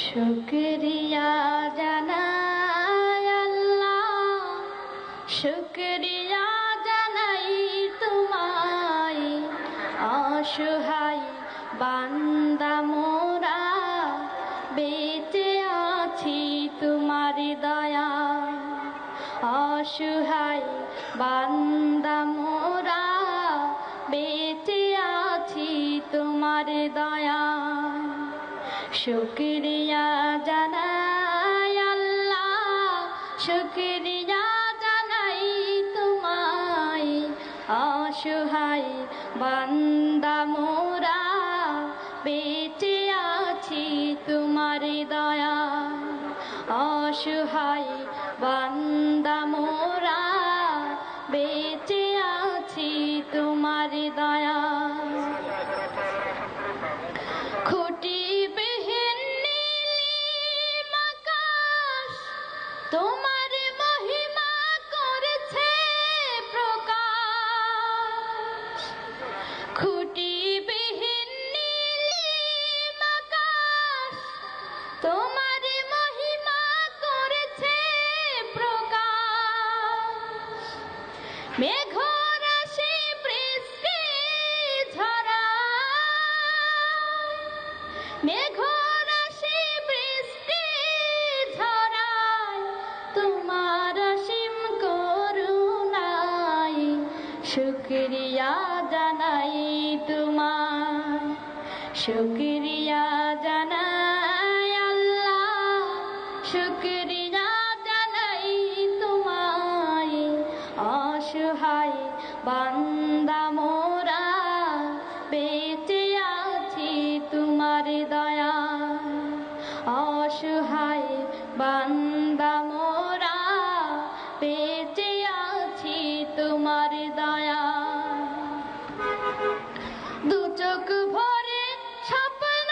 শুকরিয়া জানাই আল্লাহ, শুকরিয়া জানাই তোমায়, অসহায় বান্দা মোরা বেঁচে আছি তোমার দয়া। অসহায় বান্দা মোরা বেঁচে আছি তোমার দয়া। শুকরিয়া জানাই আল্লাহ, শুকরিয়া জানাই তোমায়, অসহায় বান্দা মোরা বেঁচে আছি তোমার দয়া। অসহায় বান্দা মোরা বেঁচে আছি তোমার দয়া। খুঁটিবিহীন নীলিম আকাশ তোমার মহিমা করেছে প্রকাশ। খুঁটিবিহীন নীলিম আকাশ তোমার মহিমা করেছে প্রকাশ। মেঘরাশি বৃষ্টি ঝরায়, মেঘরাশি বৃষ্টি ঝরায় তোমার অসীম করুণায়। শুকরিয়া জানাই তোমার, শুকরিয়া জানাই আল্লাহ, শুকরিয়া জানাই তোমায়, অসহায় বান্দা মোরা বেঁচে আছি তোমার দয়া। অসহায় বান্দা মোরা বেঁচে আছি তোমার দয়া। দু চোখ ভরে স্বপ্ন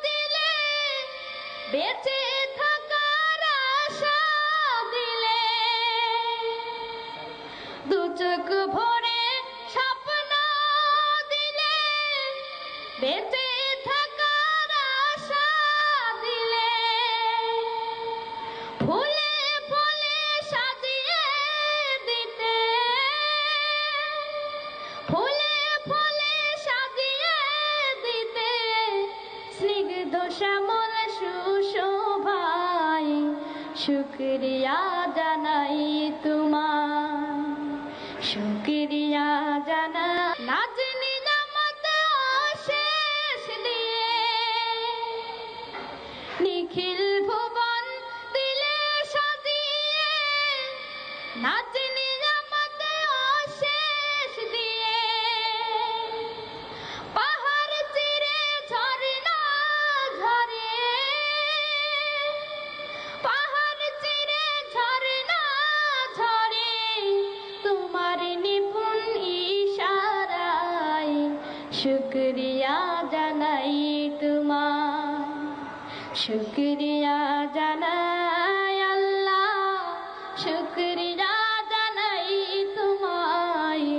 দিলে, বেঁচে থাকার আশা দিলে। দু চোখ ভরে স্বপ্ন দিলে, বেঁচে থাকার আশা দিলে। ফুলে ফলে সাজিয়ে দিতে, ফুলে ফলে সাজিয়ে দিতে স্নিগ্ধ শ্যামল সুশোভায়। শুকরিয়া জানাই তোমার, শুকরিয়া জানাই। নাজ নিজামত অশেষ দিয়ে নিখিল ভুবন দিলে সাজিয়ে। নাজ নিজামত অশেষ দিয়ে পাহাড় চিরে ঝরনা ঝরে, পাহাড় চিরে ঝরনা ঝরে তোমার নিপুণ ইশারায়। শুকরিয়া জানাই তোমার, শুকরিয়া জানাই আল্লাহ, শুকরিয়া জানাই তোমায়,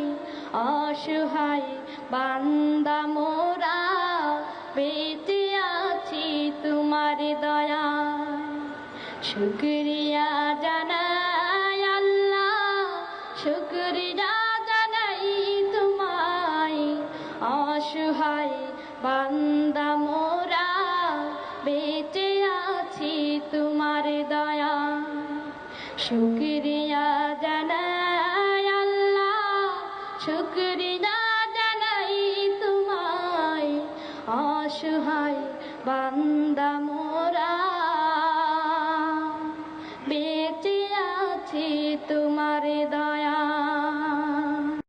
অসহায় বান্দা মোরা বেঁচে আছি তোমার দয়া। শুকরিয়া জানাই আল্লাহ, শুকরিয়া জানাই তোমায়, অসহায় বান্দা মোরা বেঁচে আছি তোমার দয়া। শুকরিয়া জানাই আল্লাহ, শুকরিয়া জানাই তোমায়, অসহায় বান্দা মোরা